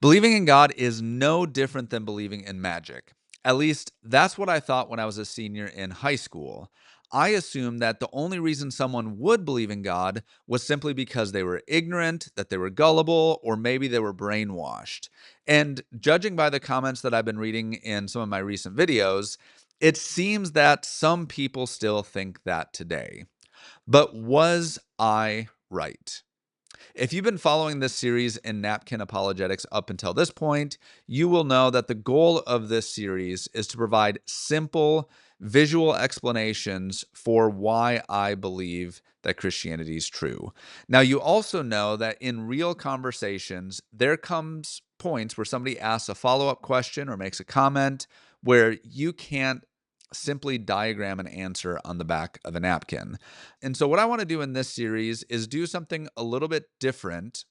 Believing in God is no different than believing in magic. At least that's what I thought when I was a senior in high school. I assumed that the only reason someone would believe in God was simply because they were ignorant, that they were gullible, or maybe they were brainwashed. And judging by the comments that I've been reading in some of my recent videos, it seems that some people still think that today. But was I right? If you've been following this series in Napkin Apologetics up until this point, you will know that the goal of this series is to provide simple visual explanations for why I believe that Christianity is true. Now, you also know that in real conversations, there comes points where somebody asks a follow-up question or makes a comment where you can't simply diagram an answer on the back of a napkin. And so, what I want to do in this series is do something a little bit different.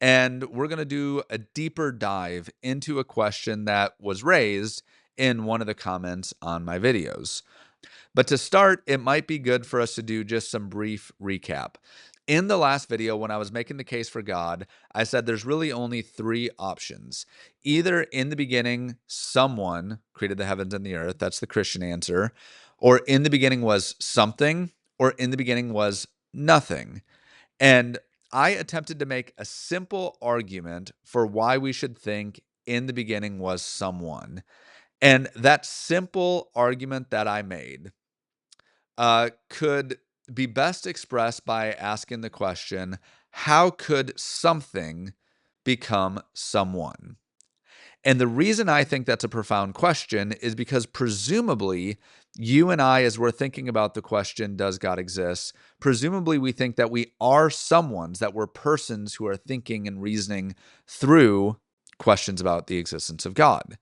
And we're going to do a deeper dive into a question that was raised in one of the comments on my videos. But to start, it might be good for us to do just some brief recap. In the last video, when I was making the case for God, I said there's really only three options. Either in the beginning, someone created the heavens and the earth. That's the Christian answer. Or in the beginning was something, or in the beginning was nothing. And I attempted to make a simple argument for why we should think in the beginning was someone. And that simple argument that I made could be best expressed by asking the question, how could something become someone? And the reason I think that's a profound question is because presumably you and I, as we're thinking about the question, does God exist? Presumably we think that we are someones, that we're persons who are thinking and reasoning through questions about the existence of God.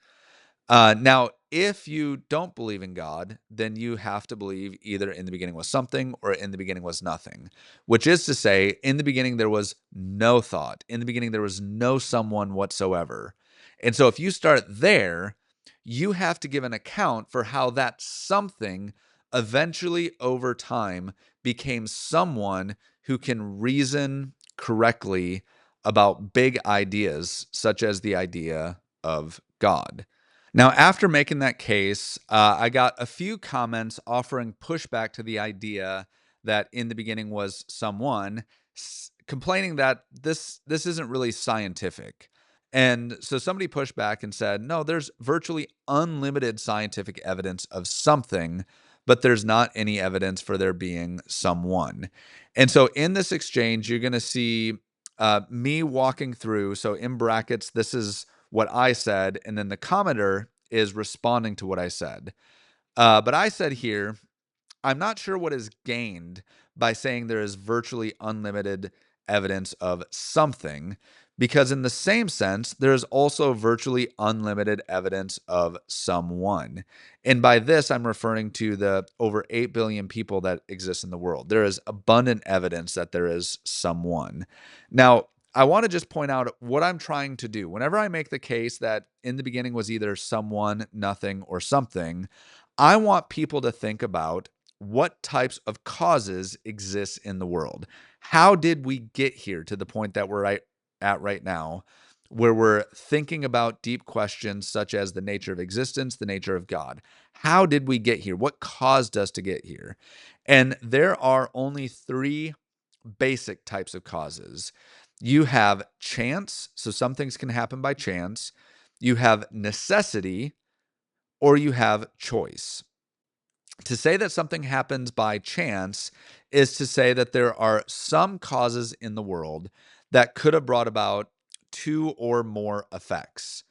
Now, if you don't believe in God, then you have to believe either in the beginning was something or in the beginning was nothing, which is to say, in the beginning there was no thought. In the beginning there was no someone whatsoever. And so if you start there, you have to give an account for how that something eventually over time became someone who can reason correctly about big ideas, such as the idea of God. Now, after making that case, I got a few comments offering pushback to the idea that in the beginning was someone, complaining that this isn't really scientific. And so somebody pushed back and said, no, there's virtually unlimited scientific evidence of something, but there's not any evidence for there being someone. And so in this exchange, you're going to see me walking through. So in brackets, this is what I said, and then the commenter is responding to what I said. But I said here, I'm not sure what is gained by saying there is virtually unlimited evidence of something, because in the same sense, there is also virtually unlimited evidence of someone. And by this, I'm referring to the over 8 billion people that exist in the world. There is abundant evidence that there is someone. Now, I want to just point out what I'm trying to do. Whenever I make the case that in the beginning was either someone, nothing, or something, I want people to think about what types of causes exist in the world. How did we get here to the point that we're at right now, where we're thinking about deep questions such as the nature of existence, the nature of God? How did we get here? What caused us to get here? And there are only three basic types of causes. You have chance, so some things can happen by chance. You have necessity, or you have choice. To say that something happens by chance is to say that there are some causes in the world that could have brought about two or more effects.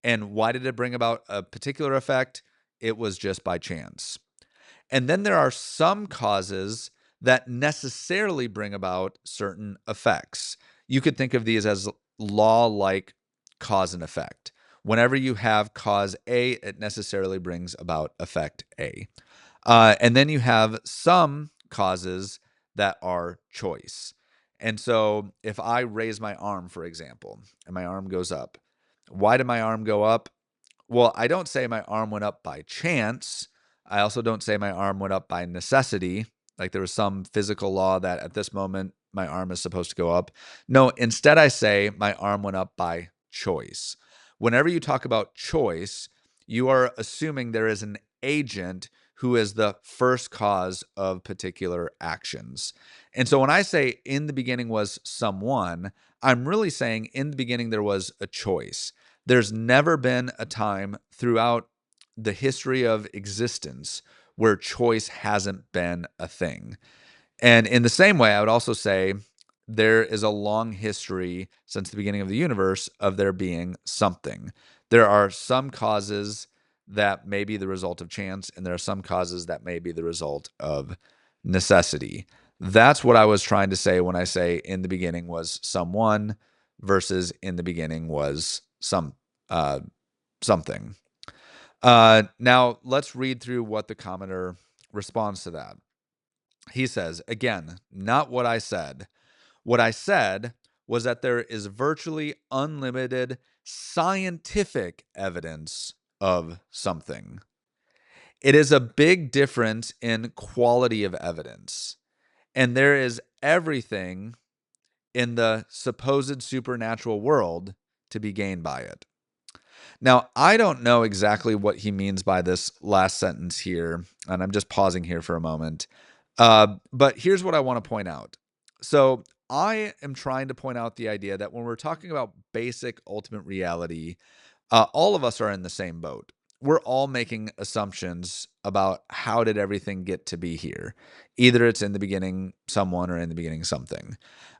And why did it bring about a particular effect? It was just by chance. And then there are some causes that necessarily bring about certain effects. You could think of these as law-like cause and effect. Whenever you have cause A, it necessarily brings about effect A. And then you have some causes that are choice. And so if I raise my arm, for example, and my arm goes up, why did my arm go up? Well, I don't say my arm went up by chance. I also don't say my arm went up by necessity, like there was some physical law that at this moment my arm is supposed to go up. No, instead I say my arm went up by choice. Whenever you talk about choice, you are assuming there is an agent who is the first cause of particular actions. And so when I say in the beginning was someone, I'm really saying in the beginning there was a choice. There's never been a time throughout the history of existence where choice hasn't been a thing. And in the same way, I would also say there is a long history since the beginning of the universe of there being something. There are some causes that may be the result of chance, and there are some causes that may be the result of necessity. That's what I was trying to say when I say in the beginning was someone versus in the beginning was something. Now let's read through what the commenter responds to that. He says, again, not what I said. What I said was that there is virtually unlimited scientific evidence of something. It is a big difference in quality of evidence. And there is everything in the supposed supernatural world to be gained by it. Now, I don't know exactly what he means by this last sentence here, and I'm just pausing here for a moment. But here's what I want to point out. So, I am trying to point out the idea that when we're talking about basic ultimate reality, all of us are in the same boat. We're all making assumptions about how did everything get to be here. Either it's in the beginning someone or in the beginning something.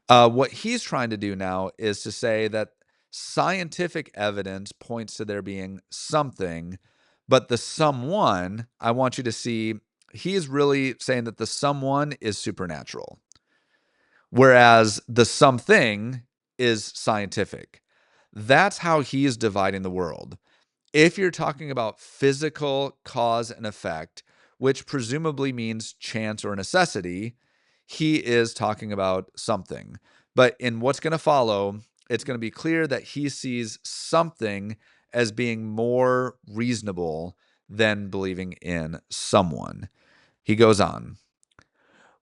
What he's trying to do now is to say that scientific evidence points to there being something, but the someone, I want you to see, he is really saying that the someone is supernatural, whereas the something is scientific. That's how he is dividing the world. If you're talking about physical cause and effect, which presumably means chance or necessity, he is talking about something. But in what's going to follow, it's going to be clear that he sees something as being more reasonable than believing in someone. He goes on.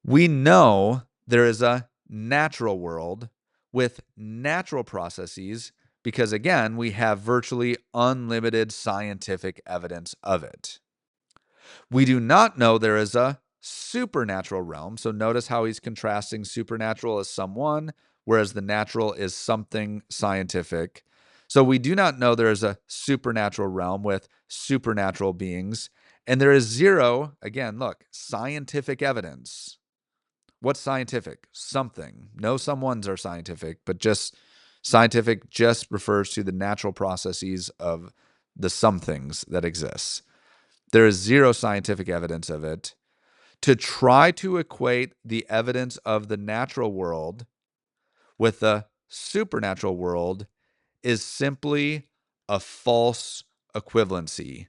We know there is a natural world with natural processes because, again, we have virtually unlimited scientific evidence of it. We do not know there is a supernatural realm. So notice how he's contrasting supernatural as someone, whereas the natural is something scientific. So we do not know there is a supernatural realm with supernatural beings. And there is zero, again, look, scientific evidence. What's scientific? Something. No someones are scientific, but just scientific just refers to the natural processes of the somethings that exist. There is zero scientific evidence of it. To try to equate the evidence of the natural world with the supernatural world is simply a false equivalency.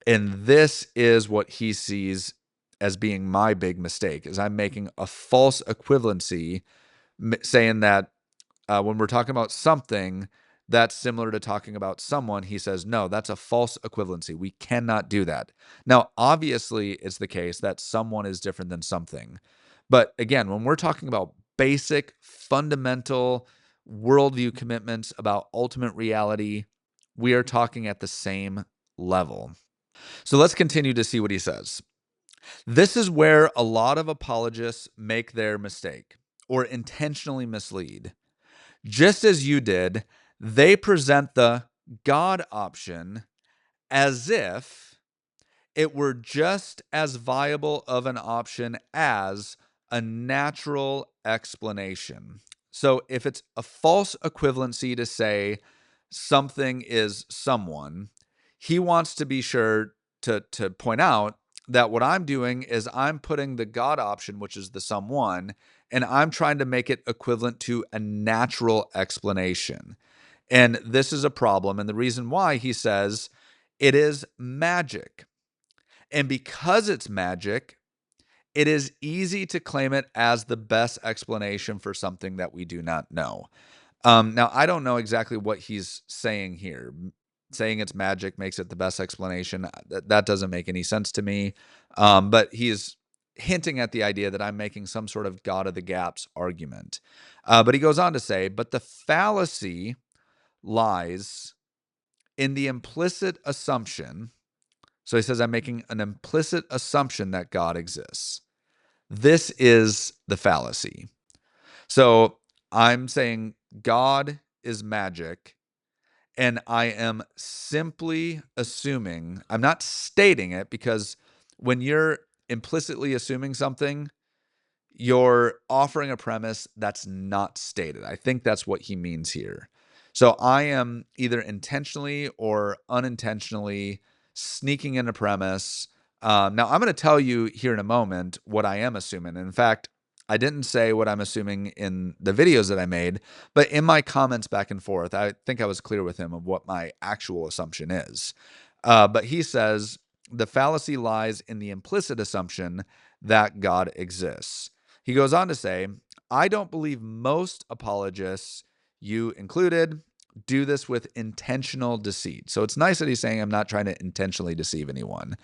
And this is what he sees as being my big mistake, is I'm making a false equivalency, saying that when we're talking about something that's similar to talking about someone, he says, no, that's a false equivalency. We cannot do that. Now, obviously, it's the case that someone is different than something. But again, when we're talking about basic, fundamental worldview commitments about ultimate reality, we are talking at the same level. So let's continue to see what he says. This is where a lot of apologists make their mistake or intentionally mislead. Just as you did, they present the God option as if it were just as viable of an option as a natural explanation. So if it's a false equivalency to say something is someone, he wants to be sure to point out that what I'm doing is I'm putting the God option, which is the someone, and I'm trying to make it equivalent to a natural explanation. And this is a problem. And the reason why, he says, it is magic. And because it's magic, it is easy to claim it as the best explanation for something that we do not know. Now, I don't know exactly what he's saying here. Saying it's magic makes it the best explanation. That doesn't make any sense to me. But he's hinting at the idea that I'm making some sort of God of the gaps argument. But he goes on to say, but the fallacy lies in the implicit assumption. So he says, I'm making an implicit assumption that God exists. This is the fallacy. So I'm saying God is magic, and I am simply assuming, I'm not stating it, because when you're implicitly assuming something, you're offering a premise that's not stated. I think that's what he means here. So I am either intentionally or unintentionally sneaking in a premise. Now, I'm going to tell you here in a moment what I am assuming. In fact, I didn't say what I'm assuming in the videos that I made, but in my comments back and forth, I think I was clear with him of what my actual assumption is. But he says the fallacy lies in the implicit assumption that God exists. He goes on to say, I don't believe most apologists, you included, do this with intentional deceit. So it's nice that he's saying I'm not trying to intentionally deceive anyone.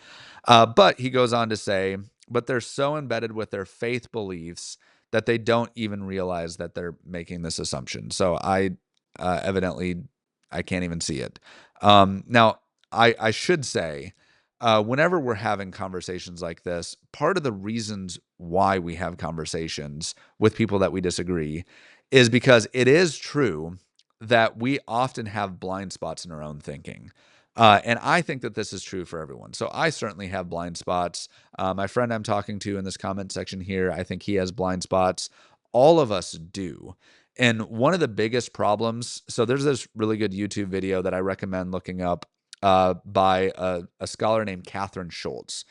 But he goes on to say, but they're so embedded with their faith beliefs that they don't even realize that they're making this assumption. So evidently, I can't even see it. Now, I should say, whenever we're having conversations like this, part of the reasons why we have conversations with people that we disagree is because it is true that we often have blind spots in our own thinking. And I think that this is true for everyone. So I certainly have blind spots. My friend I'm talking to in this comment section here, I think he has blind spots. All of us do. And one of the biggest problems, so there's this really good YouTube video that I recommend looking up by a scholar named Catherine Schultz.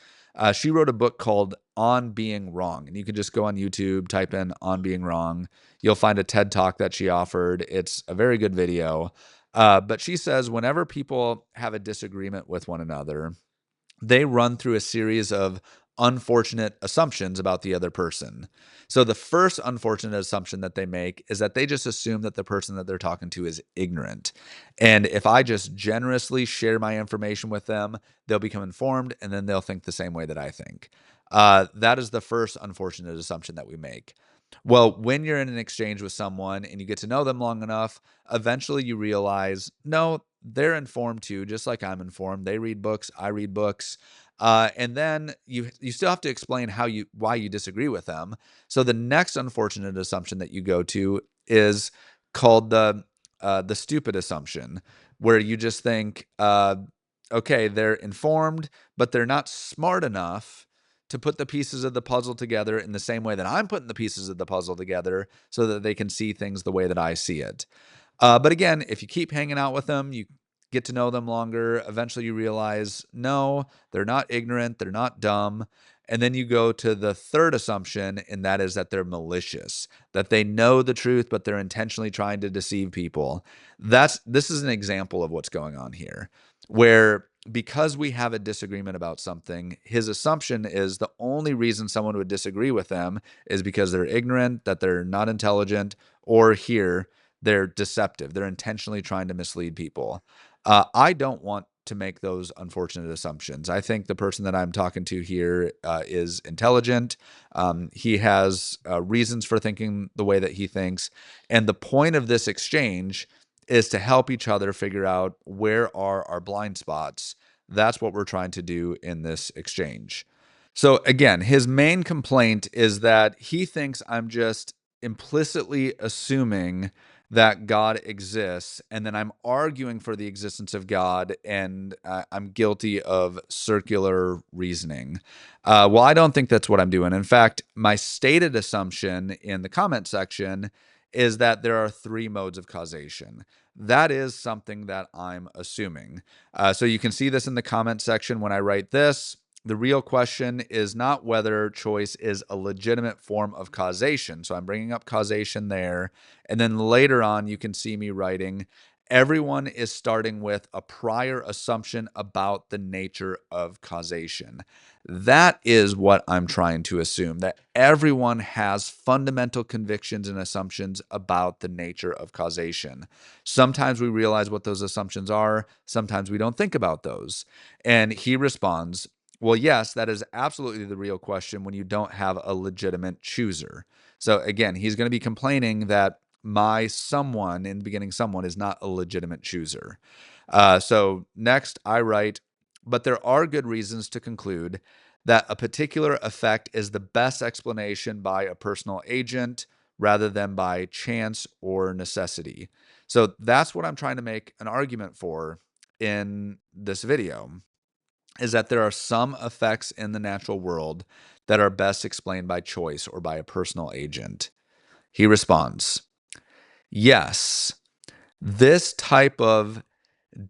She wrote a book called On Being Wrong. And you can just go on YouTube, type in On Being Wrong. You'll find a TED Talk that she offered. It's a very good video. But she says whenever people have a disagreement with one another, they run through a series of unfortunate assumptions about the other person. So the first unfortunate assumption that they make is that they just assume that the person that they're talking to is ignorant. And if I just generously share my information with them, they'll become informed and then they'll think the same way that I think. That is the first unfortunate assumption that we make. Well, when you're in an exchange with someone and you get to know them long enough, eventually you realize, no, they're informed too, just like I'm informed. They read books, I read books. And then you still have to explain why you disagree with them. So the next unfortunate assumption that you go to is called the stupid assumption, where you just think, okay, they're informed, but they're not smart enough to put the pieces of the puzzle together in the same way that I'm putting the pieces of the puzzle together so that they can see things the way that I see it. But again, if you keep hanging out with them, you get to know them longer. Eventually, you realize, no, they're not ignorant. They're not dumb. And then you go to the third assumption, and that is that they're malicious, that they know the truth, but they're intentionally trying to deceive people. This is an example of what's going on here, where because we have a disagreement about something, his assumption is the only reason someone would disagree with them is because they're ignorant, that they're not intelligent, or here, they're deceptive. They're intentionally trying to mislead people. I don't want to make those unfortunate assumptions. I think the person that I'm talking to here is intelligent. He has reasons for thinking the way that he thinks. And the point of this exchange is to help each other figure out where are our blind spots. That's what we're trying to do in this exchange. So again, his main complaint is that he thinks I'm just implicitly assuming that God exists, and then I'm arguing for the existence of God, and I'm guilty of circular reasoning. Well, I don't think that's what I'm doing. In fact, my stated assumption in the comment section is that there are three modes of causation. That is something that I'm assuming. So you can see this in the comment section when I write this. The real question is not whether choice is a legitimate form of causation. So I'm bringing up causation there. And then later on, you can see me writing, everyone is starting with a prior assumption about the nature of causation. That is what I'm trying to assume, that everyone has fundamental convictions and assumptions about the nature of causation. Sometimes we realize what those assumptions are. Sometimes we don't think about those. And he responds, well, yes, that is absolutely the real question when you don't have a legitimate chooser. So again, he's going to be complaining that my someone, in the beginning someone, is not a legitimate chooser. So next I write, but there are good reasons to conclude that a particular effect is the best explanation by a personal agent rather than by chance or necessity. So that's what I'm trying to make an argument for in this video, is that there are some effects in the natural world that are best explained by choice or by a personal agent. He responds, yes, this type of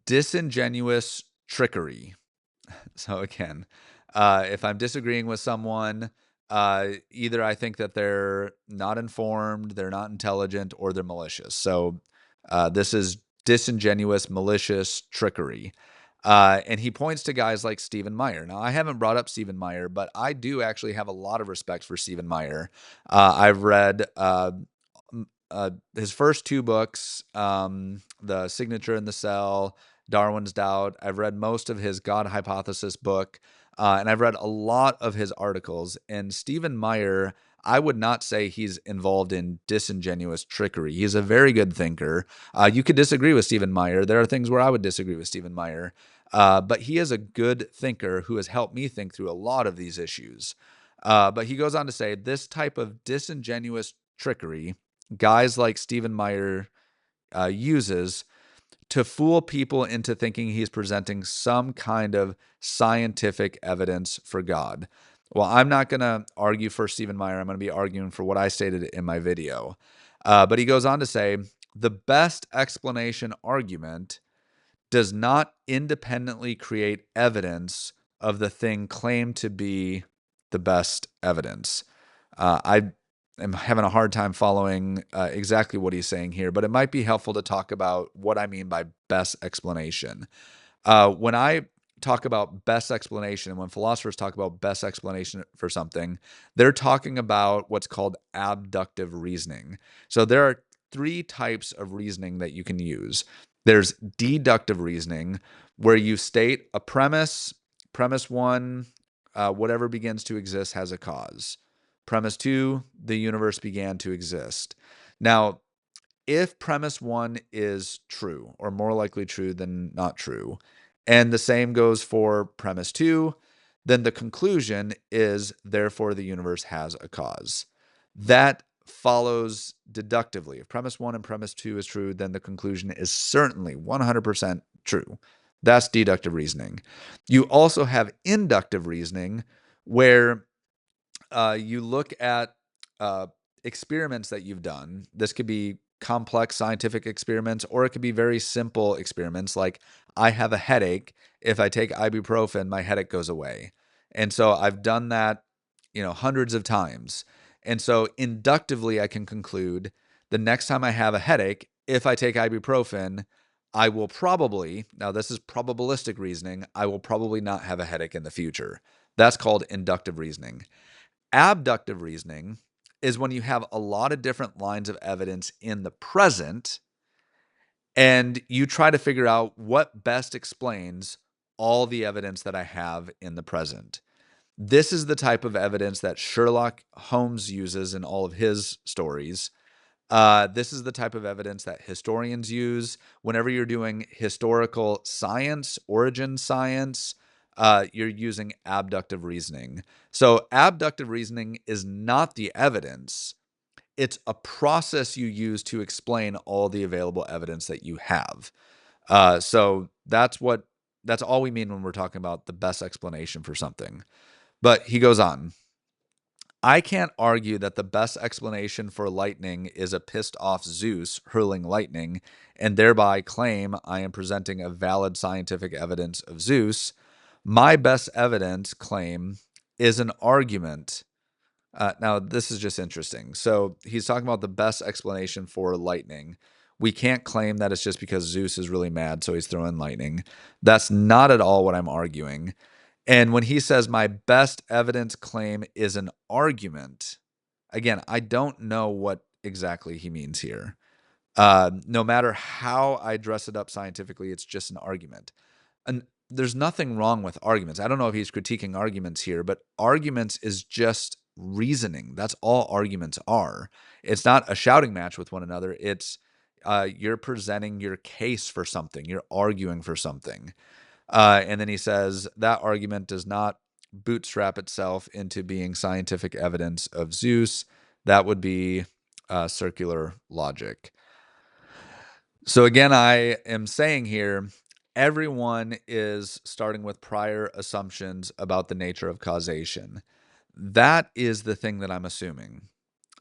disingenuous trickery. So again, if I'm disagreeing with someone, either I think that they're not informed, they're not intelligent, or they're malicious. So this is disingenuous, malicious trickery. And he points to guys like Stephen Meyer. Now, I haven't brought up Stephen Meyer, but I do actually have a lot of respect for Stephen Meyer. I've read his first two books, The Signature in the Cell, Darwin's Doubt. I've read most of his God Hypothesis book, and I've read a lot of his articles. And Stephen Meyer, I would not say he's involved in disingenuous trickery. He's a very good thinker. You could disagree with Stephen Meyer. There are things where I would disagree with Stephen Meyer. But he is a good thinker who has helped me think through a lot of these issues. But he goes on to say, this type of disingenuous trickery, guys like Stephen Meyer uses to fool people into thinking he's presenting some kind of scientific evidence for God. Well, I'm not going to argue for Stephen Meyer. I'm going to be arguing for what I stated in my video. But he goes on to say, the best explanation argument does not independently create evidence of the thing claimed to be the best evidence. I am having a hard time following exactly what he's saying here, but it might be helpful to talk about what I mean by best explanation. When I talk about best explanation, and when philosophers talk about best explanation for something, they're talking about what's called abductive reasoning. So there are three types of reasoning that you can use. There's deductive reasoning, where you state a premise. Premise one, whatever begins to exist has a cause. Premise two, the universe began to exist. Now, if premise one is true, or more likely true than not true, and the same goes for premise two, then the conclusion is, therefore, the universe has a cause. That follows deductively. If premise one and premise two is true, then the conclusion is certainly 100% true. That's deductive reasoning. You also have inductive reasoning, where you look at experiments that you've done. This could be complex scientific experiments, or it could be very simple experiments like, I have a headache. If I take ibuprofen, my headache goes away. And so I've done that, hundreds of times. And so inductively, I can conclude the next time I have a headache, if I take ibuprofen, I will probably, now this is probabilistic reasoning, I will probably not have a headache in the future. That's called inductive reasoning. Abductive reasoning is when you have a lot of different lines of evidence in the present, and you try to figure out what best explains all the evidence that I have in the present. This is the type of evidence that Sherlock Holmes uses in all of his stories. This is the type of evidence that historians use whenever you're doing historical science, origin science. You're using abductive reasoning. So abductive reasoning is not the evidence. It's a process you use to explain all the available evidence that you have. So that's all we mean when we're talking about the best explanation for something. But he goes on. I can't argue that the best explanation for lightning is a pissed off Zeus hurling lightning, and thereby claim I am presenting a valid scientific evidence of Zeus. My best evidence claim is an argument. Now, this is just interesting. So he's talking about the best explanation for lightning. We can't claim that it's just because Zeus is really mad, so he's throwing lightning. That's not at all what I'm arguing. And when he says my best evidence claim is an argument, again, I don't know what exactly he means here. No matter how I dress it up scientifically, it's just an argument. And there's nothing wrong with arguments. I don't know if he's critiquing arguments here, but arguments is just reasoning. That's all arguments are. It's not a shouting match with one another. It's you're presenting your case for something. You're arguing for something. And then he says that argument does not bootstrap itself into being scientific evidence of Zeus. That would be circular logic. So again, I am saying here, everyone is starting with prior assumptions about the nature of causation. That is the thing that I'm assuming.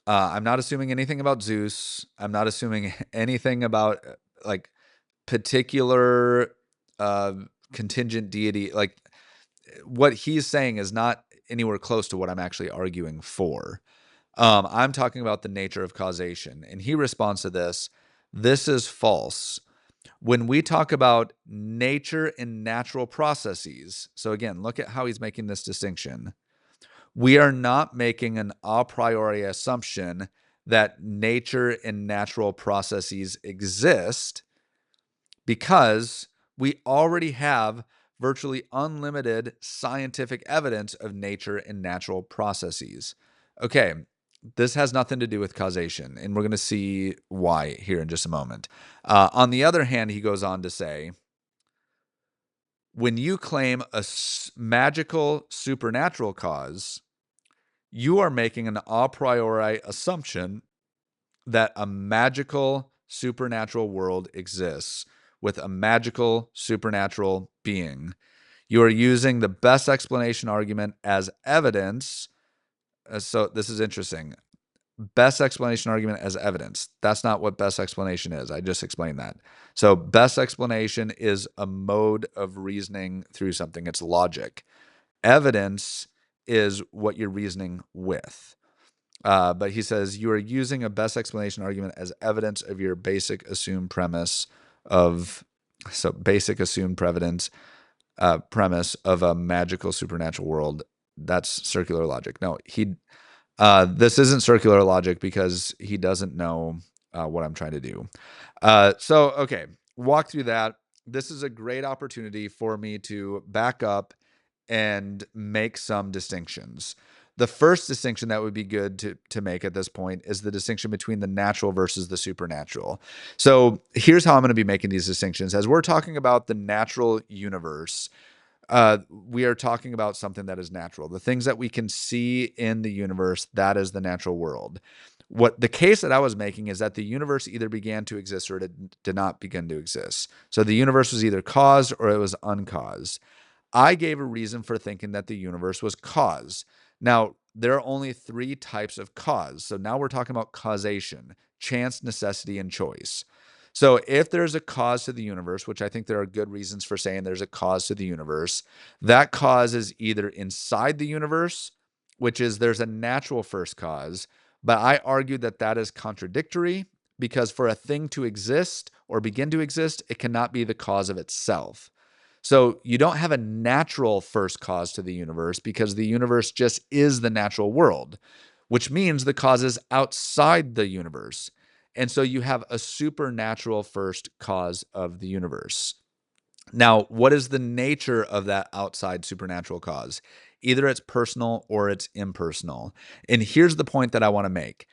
I'm not assuming anything about Zeus. I'm not assuming anything about like particular contingent deity. Like what he's saying is not anywhere close to what I'm actually arguing for. I'm talking about the nature of causation. And he responds to this: this is false. When we talk about nature and natural processes, so again, look at how he's making this distinction. We are not making an a priori assumption that nature and natural processes exist, because we already have virtually unlimited scientific evidence of nature and natural processes. Okay, this has nothing to do with causation, and we're going to see why here in just a moment. On the other hand, he goes on to say, when you claim a magical supernatural cause, you are making an a priori assumption that a magical supernatural world exists with a magical supernatural being. You are using the best explanation argument as evidence. So this is interesting. Best explanation argument as evidence. That's not what best explanation is. I just explained that. So best explanation is a mode of reasoning through something. It's logic. Evidence is what you're reasoning with. But he says you are using a best explanation argument as evidence of your basic assumed premise of premise of a magical supernatural world. That's circular logic. No, this isn't circular logic because he doesn't know what I'm trying to do. Okay, walk through that. This is a great opportunity for me to back up and make some distinctions. The first distinction that would be good to make at this point is the distinction between the natural versus the supernatural. So here's how I'm going to be making these distinctions. As we're talking about the natural universe, we are talking about something that is natural. The things that we can see in the universe, that is the natural world. What the case that I was making is that the universe either began to exist or it did not begin to exist. So the universe was either caused or it was uncaused. I gave a reason for thinking that the universe was caused. Now, there are only three types of cause. So now we're talking about causation: chance, necessity, and choice. So if there's a cause to the universe, which I think there are good reasons for saying there's a cause to the universe, that cause is either inside the universe, which is there's a natural first cause, but I argued that that is contradictory, because for a thing to exist or begin to exist, it cannot be the cause of itself. So you don't have a natural first cause to the universe because the universe just is the natural world, which means the cause is outside the universe. And so you have a supernatural first cause of the universe. Now, what is the nature of that outside supernatural cause? Either it's personal or it's impersonal. And here's the point that I want to make.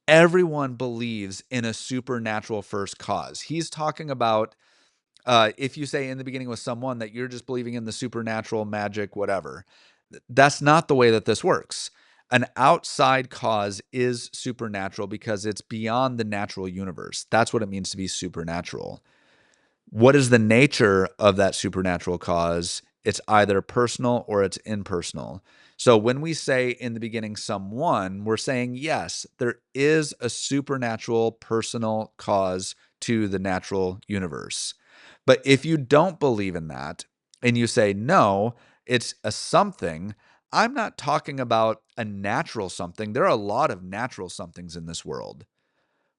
Everyone believes in a supernatural first cause. He's talking about if you say in the beginning was someone, that you're just believing in the supernatural, magic, whatever. That's not the way that this works. An outside cause is supernatural because it's beyond the natural universe. That's what it means to be supernatural. What is the nature of that supernatural cause? It's either personal or it's impersonal. So when we say in the beginning someone, we're saying, yes, there is a supernatural personal cause to the natural universe. But if you don't believe in that and you say, no, it's a something, I'm not talking about a natural something. There are a lot of natural somethings in this world.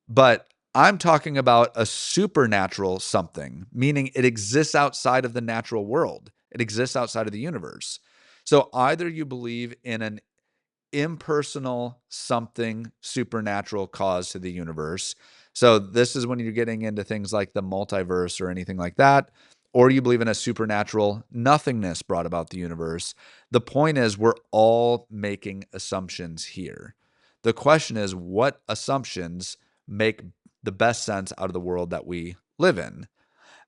But I'm talking about a supernatural something, meaning it exists outside of the natural world. It exists outside of the universe. So either you believe in an impersonal something supernatural cause to the universe. So this is when you're getting into things like the multiverse or anything like that. or you believe in a supernatural nothingness brought about the universe. The point is, we're all making assumptions here. The question is, what assumptions make the best sense out of the world that we live in?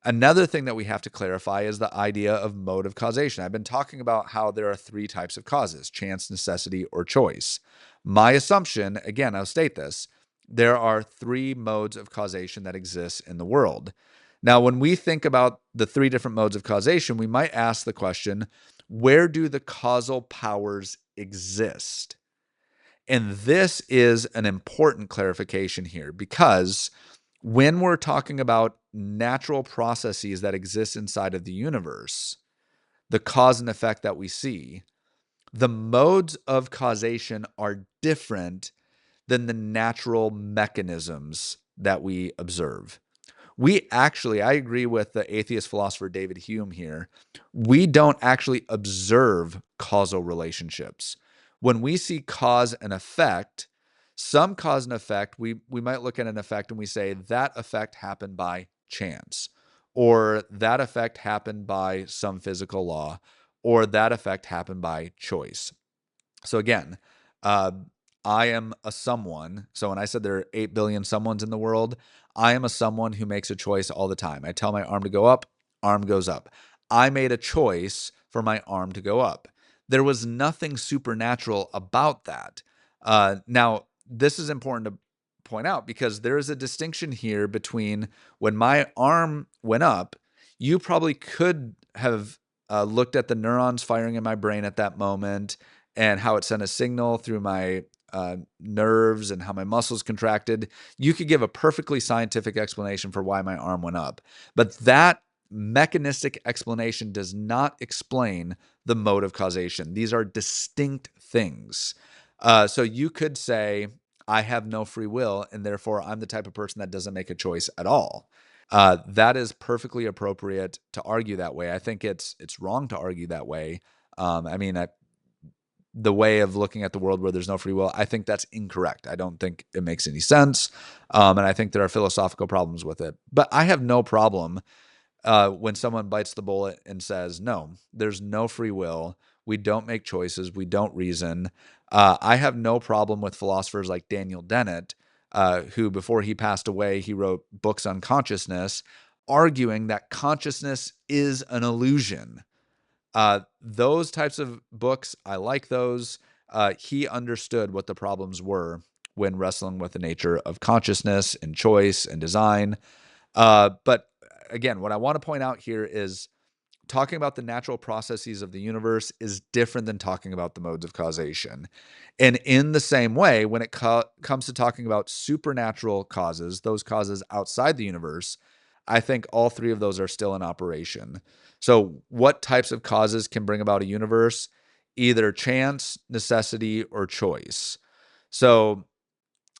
Another thing that we have to clarify is the idea of mode of causation. I've been talking about how there are three types of causes: chance, necessity, or choice. My assumption, again, I'll state this, there are three modes of causation that exist in the world. Now, when we think about the three different modes of causation, we might ask the question, where do the causal powers exist? And this is an important clarification here, because when we're talking about natural processes that exist inside of the universe, the cause and effect that we see, the modes of causation are different than the natural mechanisms that we observe. We actually, I agree with the atheist philosopher David Hume here, we don't actually observe causal relationships. When we see cause and effect, some cause and effect, we might look at an effect and we say that effect happened by chance, or that effect happened by some physical law, or that effect happened by choice. So again, uh, I am a someone. So when I said there are 8 billion someones in the world, I am a someone who makes a choice all the time. I tell my arm to go up, arm goes up. I made a choice for my arm to go up. There was nothing supernatural about that. Now, this is important to point out, because there is a distinction here between when my arm went up, you probably could have looked at the neurons firing in my brain at that moment and how it sent a signal through my nerves and how my muscles contracted. You could give a perfectly scientific explanation for why my arm went up. But that mechanistic explanation does not explain the mode of causation. These are distinct things. So you could say, I have no free will, and therefore I'm the type of person that doesn't make a choice at all. That is perfectly appropriate to argue that way. I think it's wrong to argue that way. The way of looking at the world where there's no free will, I think that's incorrect. I don't think it makes any sense. And I think there are philosophical problems with it. But I have no problem when someone bites the bullet and says, no, there's no free will. We don't make choices. We don't reason. I have no problem with philosophers like Daniel Dennett, who before he passed away, he wrote books on consciousness, arguing that consciousness is an illusion. Those types of books, I like those. He understood what the problems were when wrestling with the nature of consciousness and choice and design. But again, what I want to point out here is talking about the natural processes of the universe is different than talking about the modes of causation. And in the same way, when it comes to talking about supernatural causes, those causes outside the universe, I think all three of those are still in operation. So what types of causes can bring about a universe? Either chance, necessity, or choice. So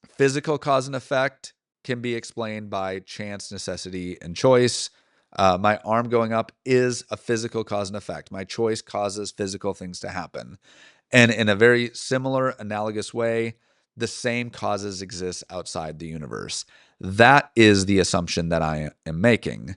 physical cause and effect can be explained by chance, necessity, and choice. My arm going up is a physical cause and effect. My choice causes physical things to happen. And in a very similar, analogous way, the same causes exist outside the universe. That is the assumption that I am making.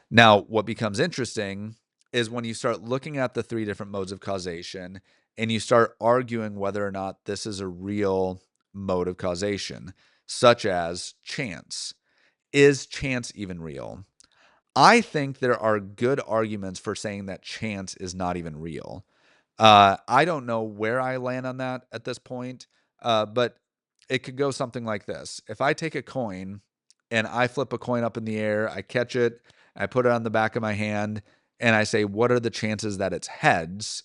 Now, what becomes interesting is when you start looking at the three different modes of causation and you start arguing whether or not this is a real mode of causation, such as chance. Is chance even real? I think there are good arguments for saying that chance is not even real. I don't know where I land on that at this point, but it could go something like this. If I take a coin and I flip a coin up in the air, I catch it, I put it on the back of my hand, and I say, what are the chances that it's heads?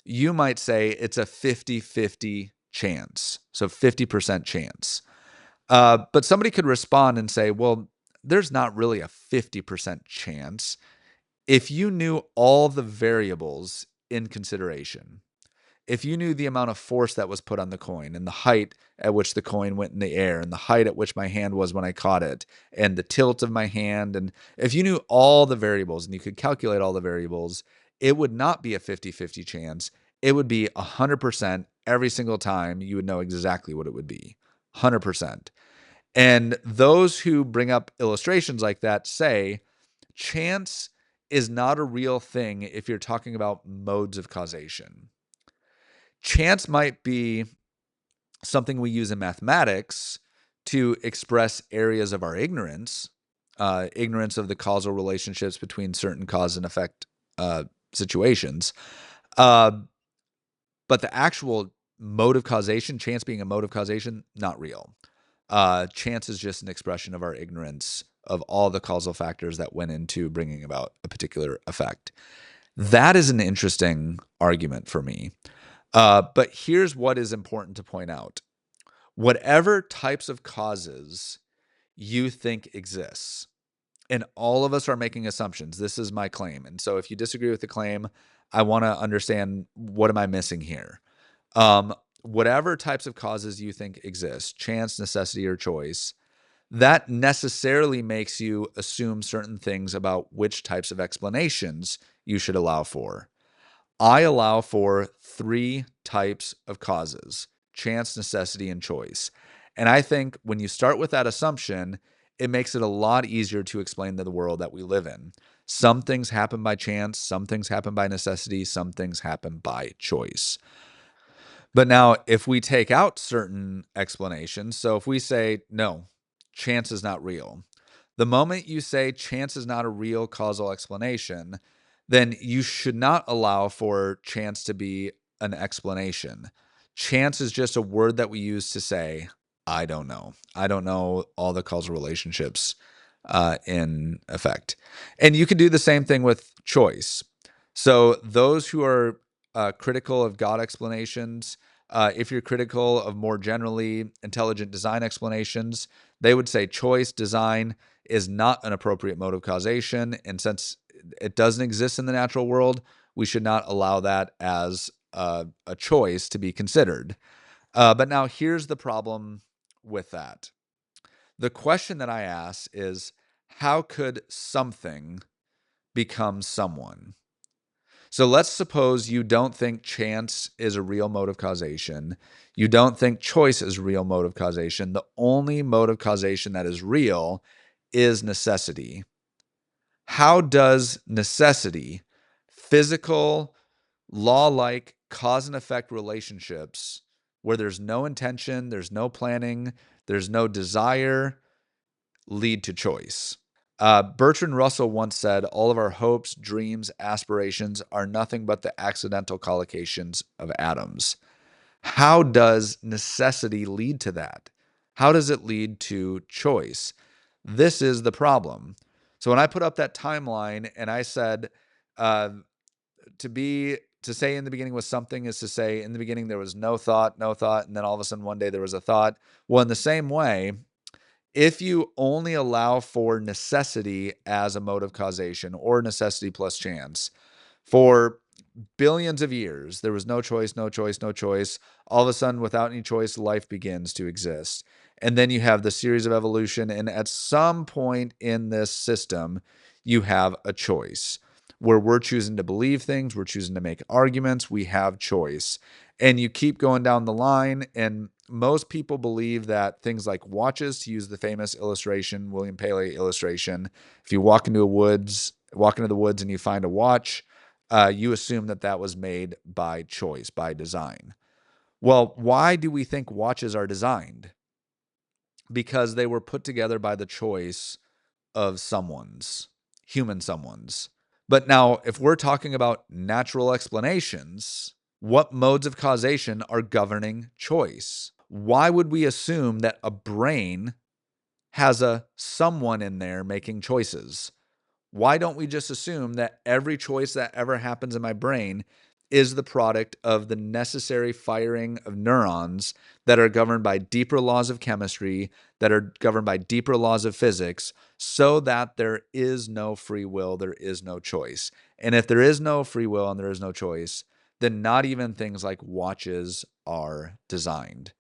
You might say it's a 50-50 chance. So 50% chance. But somebody could respond and say, well, there's not really a 50% chance. If you knew all the variables in consideration, if you knew the amount of force that was put on the coin and the height at which the coin went in the air and the height at which my hand was when I caught it and the tilt of my hand, and if you knew all the variables and you could calculate all the variables, it would not be a 50-50 chance. It would be 100% every single time. You would know exactly what it would be. 100%. And those who bring up illustrations like that say chance is not a real thing if you're talking about modes of causation. Chance might be something we use in mathematics to express areas of our ignorance, ignorance of the causal relationships between certain cause and effect situations. But the actual mode of causation, chance being a mode of causation, not real. Chance is just an expression of our ignorance of all the causal factors that went into bringing about a particular effect. That is an interesting argument for me. But here's what is important to point out. Whatever types of causes you think exists, and all of us are making assumptions. This is my claim. And so if you disagree with the claim, I want to understand, what am I missing here? Whatever types of causes you think exist, chance, necessity, or choice, that necessarily makes you assume certain things about which types of explanations you should allow for. I allow for 3 types of causes: chance, necessity, and choice. And I think when you start with that assumption, it makes it a lot easier to explain the world that we live in. Some things happen by chance, some things happen by necessity, some things happen by choice. But now, if we take out certain explanations, so if we say, no, chance is not real, the moment you say chance is not a real causal explanation, then you should not allow for chance to be an explanation. Chance is just a word that we use to say, I don't know. I don't know all the causal relationships in effect. And you can do the same thing with choice. So those who are critical of God explanations, if you're critical of more generally intelligent design explanations, they would say choice, design is not an appropriate mode of causation. And since it doesn't exist in the natural world, we should not allow that as a choice to be considered. But now here's the problem with that. The question that I ask is, how could something become someone? So let's suppose you don't think chance is a real mode of causation. You don't think choice is a real mode of causation. The only mode of causation that is real is necessity. How does necessity, physical, law-like cause and effect relationships where there's no intention, there's no planning, there's no desire, lead to choice? Bertrand Russell once said, all of our hopes, dreams, aspirations are nothing but the accidental collocations of atoms. How does necessity lead to that? How does it lead to choice? This is the problem. So when I put up that timeline and I said, to say in the beginning was something is to say in the beginning there was no thought, and then all of a sudden one day there was a thought. Well, in the same way, if you only allow for necessity as a mode of causation or necessity plus chance, for billions of years, there was no choice, no choice, no choice. All of a sudden, without any choice, life begins to exist. And then you have the series of evolution. And at some point in this system, you have a choice where we're choosing to believe things, we're choosing to make arguments, we have choice. And you keep going down the line, and most people believe that things like watches, to use the famous illustration, William Paley illustration, if you walk into the woods and you find a watch, you assume that that was made by choice, by design. Well, why do we think watches are designed? Because they were put together by the choice of human someone's. But now, if we're talking about natural explanations, what modes of causation are governing choice? Why would we assume that a brain has a someone in there making choices? Why don't we just assume that every choice that ever happens in my brain is the product of the necessary firing of neurons that are governed by deeper laws of chemistry, that are governed by deeper laws of physics, so that there is no free will, there is no choice? And if there is no free will and there is no choice, then not even things like watches are designed.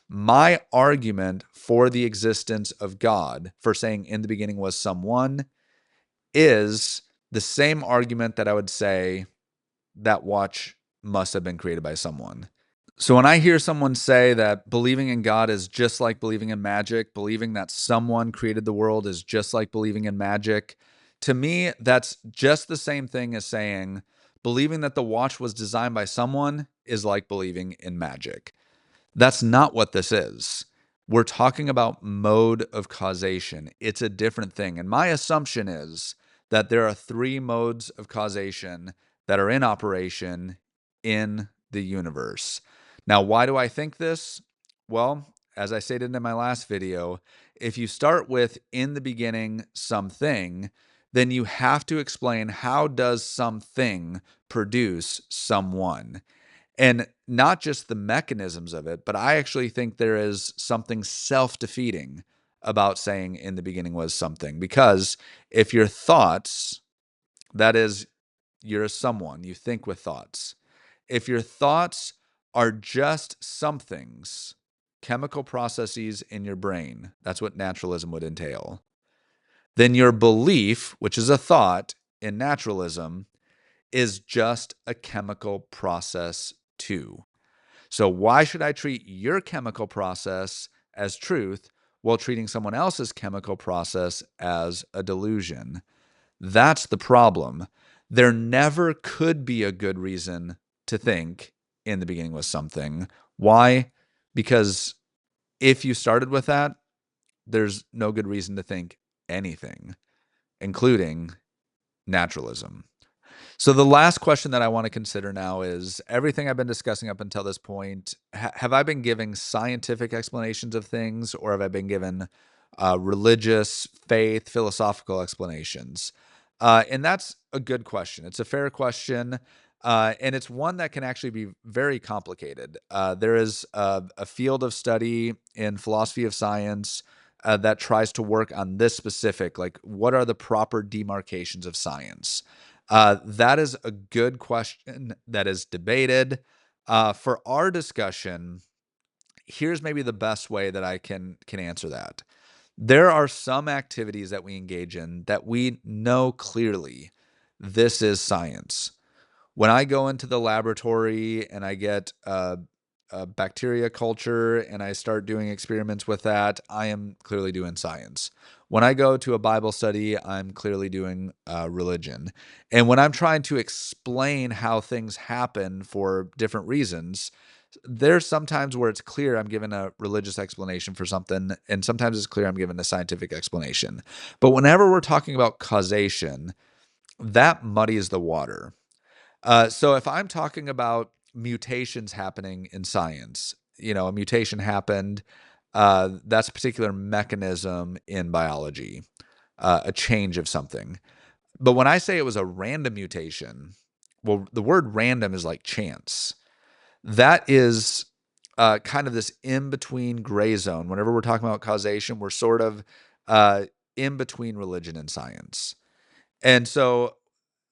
My argument for the existence of God, for saying in the beginning was someone, is the same argument that I would say that watch must have been created by someone. So when I hear someone say that believing in God is just like believing in magic, believing that someone created the world is just like believing in magic, To me, that's just the same thing as saying believing that the watch was designed by someone is like believing in magic. That's not what this is. We're talking about mode of causation. It's a different thing. And my assumption is that there are three modes of causation that are in operation in the universe. Now, why do I think this? Well, as I stated in my last video, if you start with in the beginning something, then you have to explain how does something produce someone. And not just the mechanisms of it, but I actually think there is something self-defeating about saying in the beginning was something. Because if your thoughts, that is, you're a someone, you think with thoughts. If your thoughts are just somethings, chemical processes in your brain, that's what naturalism would entail, then your belief, which is a thought in naturalism, is just a chemical process too. So why should I treat your chemical process as truth while treating someone else's chemical process as a delusion? That's the problem. There never could be a good reason to think in the beginning was something. Why? Because if you started with that, there's no good reason to think anything, including naturalism. So the last question that I want to consider now is everything I've been discussing up until this point, have I been giving scientific explanations of things, or have I been given religious, faith, philosophical explanations? And that's a good question. It's a fair question. And it's one that can actually be very complicated. There is a field of study in philosophy of science that tries to work on this specific, like what are the proper demarcations of science? That is a good question that is debated. For our discussion, here's maybe the best way that I can answer that. There are some activities that we engage in that we know clearly this is science. When I go into the laboratory and I get a bacteria culture and I start doing experiments with that, I am clearly doing science. When I go to a Bible study, I'm clearly doing religion. And when I'm trying to explain how things happen for different reasons, there's sometimes where it's clear I'm given a religious explanation for something, and sometimes it's clear I'm given a scientific explanation. But whenever we're talking about causation, that muddies the water. So if I'm talking about mutations happening in science, a mutation happened, that's a particular mechanism in biology, a change of something. But when I say it was a random mutation, well, the word random is like chance. That is kind of this in-between gray zone. Whenever we're talking about causation, we're sort of in between religion and science. And so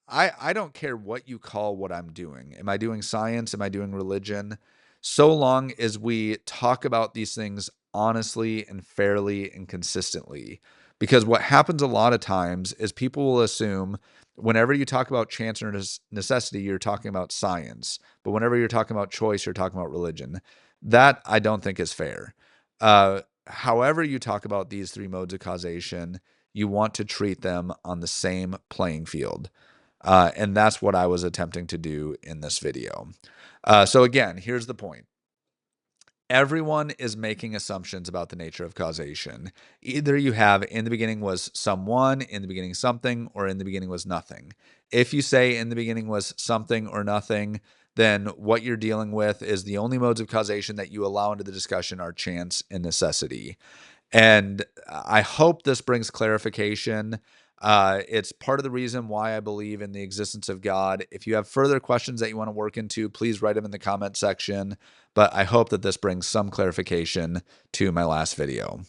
I don't care what you call what I'm doing. Am I doing science? Am I doing religion? So long as we talk about these things honestly and fairly and consistently. Because what happens a lot of times is people will assume whenever you talk about chance or necessity, you're talking about science. But whenever you're talking about choice, you're talking about religion. That I don't think is fair. However you talk about these three modes of causation, you want to treat them on the same playing field. And that's what I was attempting to do in this video. So again, here's the point. Everyone is making assumptions about the nature of causation. Either you have in the beginning was someone, in the beginning something, or in the beginning was nothing. If you say in the beginning was something or nothing, then what you're dealing with is the only modes of causation that you allow into the discussion are chance and necessity. And I hope this brings clarification. It's part of the reason why I believe in the existence of God. If you have further questions that you want to work into, please write them in the comment section. But I hope that this brings some clarification to my last video.